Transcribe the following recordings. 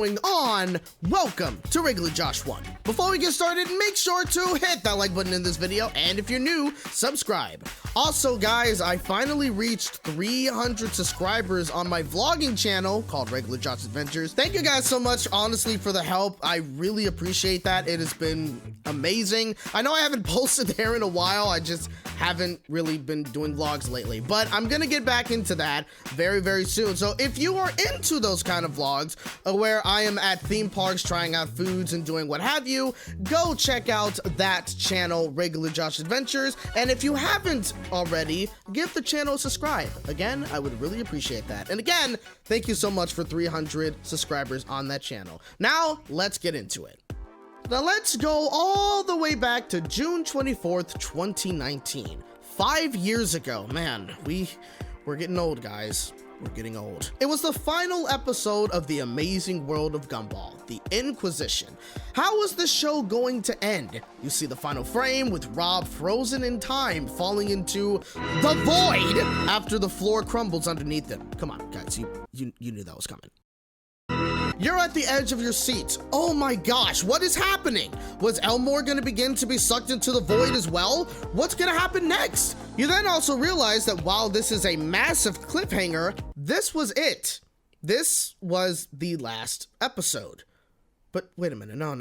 going on? Welcome to Regular Josh 1. Before we get started, make sure to hit that like button in this video, and if you're new, subscribe. Also, guys, I finally reached 300 subscribers on my vlogging channel called Regular Josh Adventures. Thank you guys so much, honestly, for the help. I really appreciate that. It has been amazing. I know I haven't posted there in a while. I just haven't really been doing vlogs lately, but I'm gonna get back into that very soon. So if you are into those kind of vlogs where I am at theme parks trying out foods and doing what have you, go check out that channel, Regular Josh Adventures. And if you haven't already, give the channel a subscribe. Again, I would really appreciate that. And again, thank you so much for 300 subscribers on that channel. Now let's get into it. Now let's go all the way back to June 24th, 2019. 5 years ago. Man, we're getting old, guys. We're getting old. It was the final episode of the Amazing World of Gumball, the Inquisition. How was the show going to end? You see the final frame with Rob frozen in time, falling into the void after the floor crumbles underneath him. Come on, guys, you knew that was coming. You're at the edge of your seat. Oh my gosh, what is happening? Was Elmore gonna begin to be sucked into the void as well? What's gonna happen next? You then also realize that while this is a massive cliffhanger, this was it. This was the last episode. But wait a minute, no.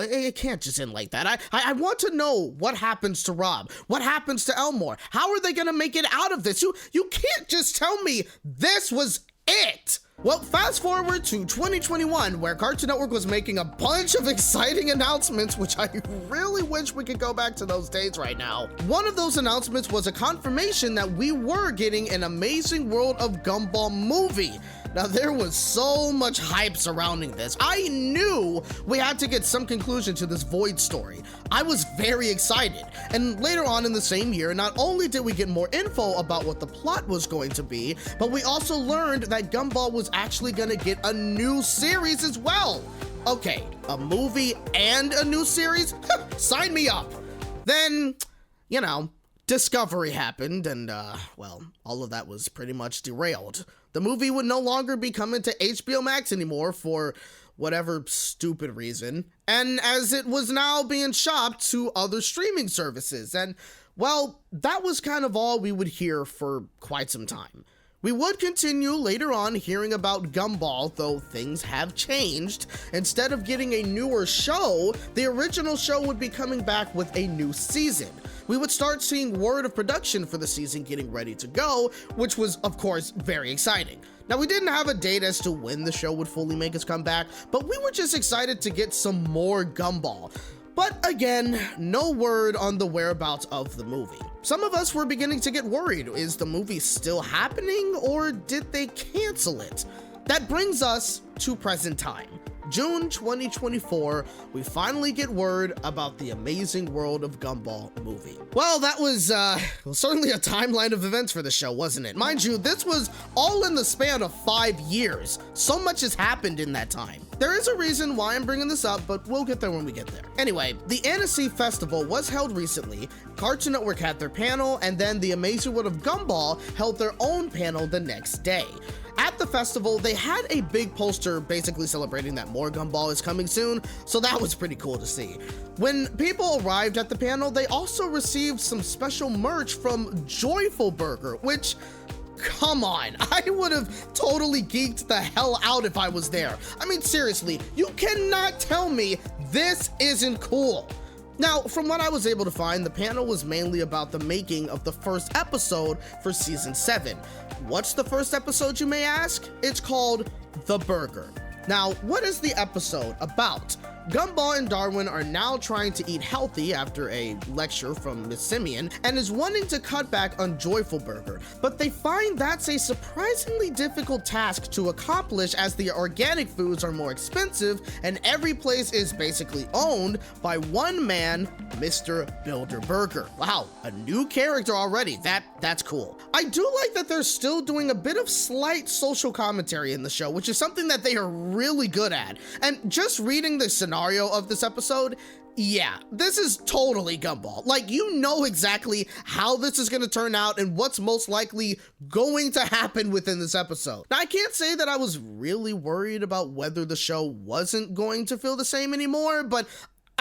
It can't just end like that. I want to know what happens to Rob. What happens to Elmore? How are they gonna make it out of this? You can't just tell me this was it. Well, fast forward to 2021, where Cartoon Network was making a bunch of exciting announcements, which I really wish we could go back to those days right now. One of those announcements was a confirmation that we were getting an Amazing World of Gumball movie. Now, there was so much hype surrounding this. I knew we had to get some conclusion to this void story. I was very excited. And later on in the same year, not only did we get more info about what the plot was going to be, but we also learned that Gumball was actually gonna get a new series as well. Okay, a movie and a new series? Sign me up. Then, you know, Discovery happened, and well, all of that was pretty much derailed. The movie would no longer be coming to HBO Max anymore for whatever stupid reason, and as it was now being shopped to other streaming services, and well, that was kind of all we would hear for quite some time. We would continue later on hearing about Gumball, though things have changed. Instead of getting a newer show, the original show would be coming back with a new season. We would start seeing word of production for the season getting ready to go, which was, of course, very exciting. Now, we didn't have a date as to when the show would fully make its comeback, but we were just excited to get some more Gumball. But again, no word on the whereabouts of the movie. Some of us were beginning to get worried. Is the movie still happening, or did they cancel it? That brings us to present time. June 2024, we finally get word about the Amazing World of Gumball movie. Well, that was certainly a timeline of events for the show, wasn't it? Mind you, this was all in the span of 5 years. So much has happened in that time. There is a reason why I'm bringing this up, but we'll get there when we get there. Anyway, the Annecy Festival was held recently. Cartoon Network had their panel, and then the Amazing World of Gumball held their own panel the next day. At the festival, they had a big poster basically celebrating that more Gumball is coming soon, so that was pretty cool to see. When people arrived at the panel, they also received some special merch from Joyful Burger, which, come on, I would have totally geeked the hell out if I was there. I mean, seriously, you cannot tell me this isn't cool. Now, from what I was able to find, the panel was mainly about the making of the first episode for season 7. What's the first episode, you may ask? It's called The Burger. Now, what is the episode about? Gumball and Darwin are now trying to eat healthy after a lecture from Miss Simeon and is wanting to cut back on Joyful Burger, but they find that's a surprisingly difficult task to accomplish as the organic foods are more expensive and every place is basically owned by one man Mr. Bilderberger. Wow, a new character already. That's cool. I do like that they're still doing a bit of slight social commentary in the show, which is something that they are really good at. And just reading the scenario of this episode, yeah, this is totally Gumball. Like, you know exactly how this is going to turn out and what's most likely going to happen within this episode. Now, I can't say that I was really worried about whether the show wasn't going to feel the same anymore, but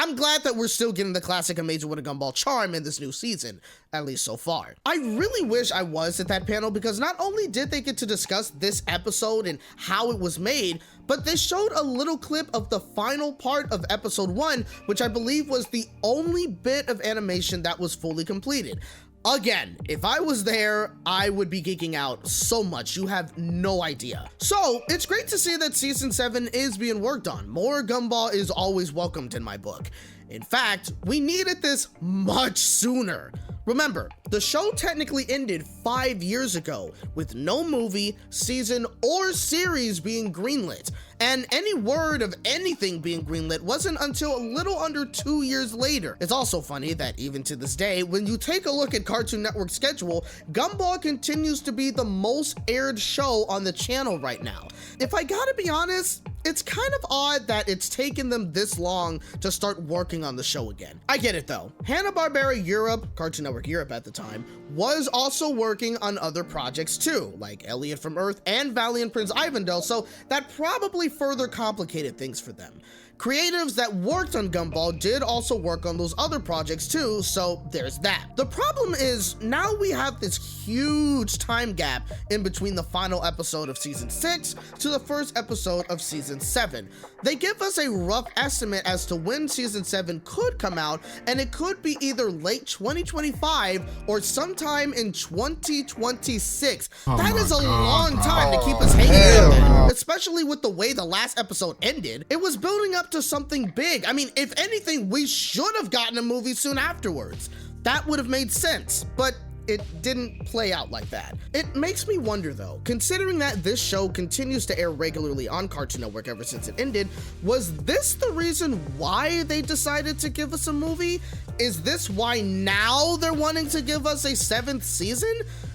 I'm glad that we're still getting the classic Amazing World of Gumball charm in this new season, at least so far. I really wish I was at that panel because not only did they get to discuss this episode and how it was made, but they showed a little clip of the final part of episode 1, which I believe was the only bit of animation that was fully completed. Again, if I was there, I would be geeking out so much, you have no idea. So, it's great to see that season 7 is being worked on. More Gumball is always welcomed in my book. In fact, we needed this much sooner. Remember, the show technically ended 5 years ago, with no movie, season, or series being greenlit. And any word of anything being greenlit wasn't until a little under 2 years later. It's also funny that even to this day, when you take a look at Cartoon Network's schedule, Gumball continues to be the most aired show on the channel right now. If I gotta be honest, it's kind of odd that it's taken them this long to start working on the show again. I get it though. Hanna-Barbera Europe, Cartoon Network Europe at the time, was also working on other projects too, like Elliot from Earth and Valiant Prince Ivandel, so that probably further complicated things for them. Creatives that worked on Gumball did also work on those other projects too, so there's that. The problem is, now we have this huge time gap in between the final episode of season 6 to the first episode of season 7. They give us a rough estimate as to when season 7 could come out, and it could be either late 2025 or sometime in 2026. That is a long time to keep us hanging in there, especially with the way the last episode ended. It was building up to something big. I mean, if anything, we should have gotten a movie soon afterwards. That would have made sense, but it didn't play out like that. It makes me wonder though, considering that this show continues to air regularly on Cartoon Network ever since it ended, was this the reason why they decided to give us a movie? Is this why now they're wanting to give us a 7th season?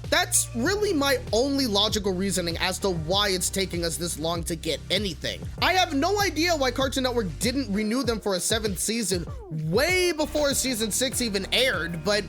That's really my only logical reasoning as to why it's taking us this long to get anything. I have no idea why Cartoon Network didn't renew them for a 7th season way before season 6 even aired, but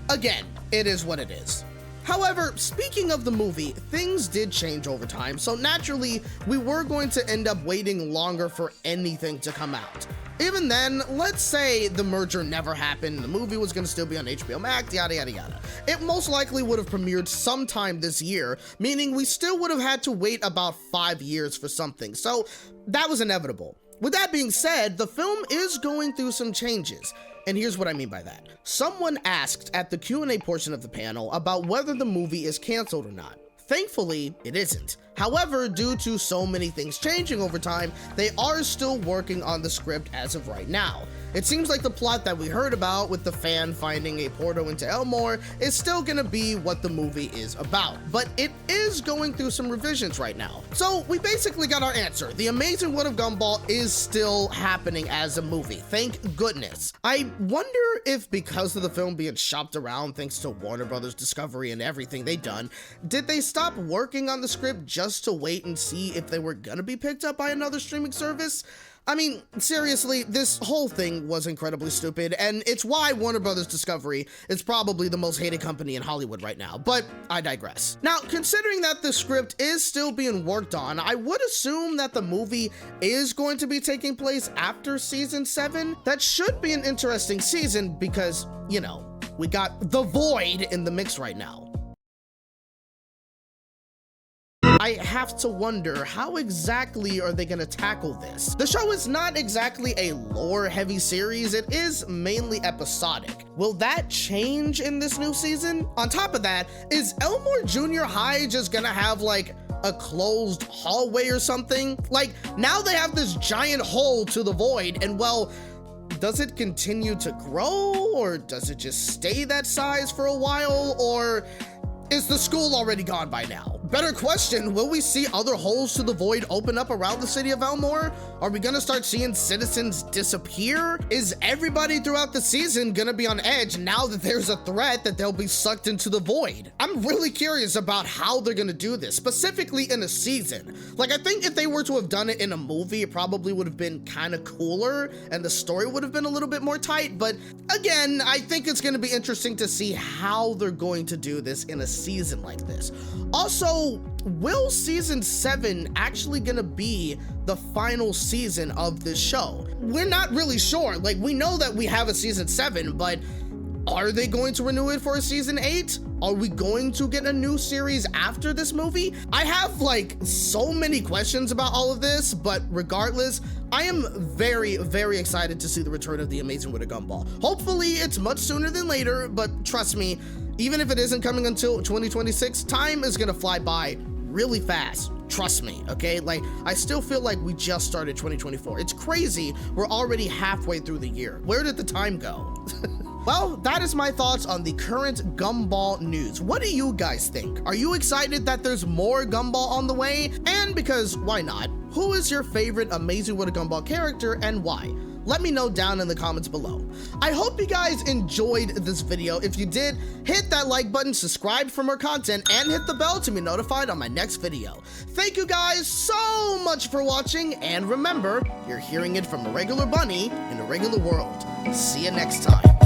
again, it is what it is. However, speaking of the movie, things did change over time, so naturally, we were going to end up waiting longer for anything to come out. Even then, let's say the merger never happened, the movie was going to still be on HBO Max, yada yada yada. It most likely would have premiered sometime this year, meaning we still would have had to wait about 5 years for something, so that was inevitable. With that being said, the film is going through some changes. And here's what I mean by that. Someone asked at the Q&A portion of the panel about whether the movie is canceled or not. Thankfully, it isn't. However, due to so many things changing over time, they are still working on the script as of right now. It seems like the plot that we heard about with the fan finding a portal into Elmore is still gonna be what the movie is about, but it is going through some revisions right now. So we basically got our answer. The Amazing World of Gumball is still happening as a movie, thank goodness. I wonder if because of the film being shopped around thanks to Warner Brothers Discovery and everything they've done, did they stop working on the script just to wait and see if they were gonna be picked up by another streaming service? I mean, seriously, this whole thing was incredibly stupid, and it's why Warner Brothers Discovery is probably the most hated company in Hollywood right now, but I digress. Now, considering that the script is still being worked on, I would assume that the movie is going to be taking place after season 7. That should be an interesting season because, you know, we got The Void in the mix right now. I have to wonder, how exactly are they gonna tackle this? The show is not exactly a lore-heavy series, it is mainly episodic. Will that change in this new season? On top of that, is Elmore Junior High just gonna have like a closed hallway or something? Like, now they have this giant hole to the void, and well, does it continue to grow, or does it just stay that size for a while, or is the school already gone by now? better question, will we see other holes to the void open up around the city of Elmore? Are we gonna start seeing citizens disappear? Is everybody throughout the season gonna be on edge now that there's a threat that they'll be sucked into the void? I'm really curious about how they're gonna do this, specifically in a season. Like, I think if they were to have done it in a movie, it probably would have been kind of cooler and the story would have been a little bit more tight. But again, I think it's gonna be interesting to see how they're going to do this in a season like this. Also, will season 7 actually gonna be the final season of this show? We're not really sure. Like, we know that we have a season 7, but are they going to renew it for a season 8? Are we going to get a new series after this movie? I have like so many questions about all of this, but regardless, I am very, very excited to see the return of the Amazing World of Gumball. Hopefully it's much sooner than later, but trust me, even if it isn't coming until 2026, time is gonna fly by really fast. Trust me, okay? Like, I still feel like we just started 2024. It's crazy, we're already halfway through the year. Where did the time go? Well, that is my thoughts on the current Gumball news. What do you guys think? Are you excited that there's more Gumball on the way? And because why not? Who is your favorite Amazing World of Gumball character and why? Let me know down in the comments below. I hope you guys enjoyed this video. If you did, hit that like button, subscribe for more content, and hit the bell to be notified on my next video. Thank you guys so much for watching, and remember, you're hearing it from a regular bunny in a regular world. See you next time.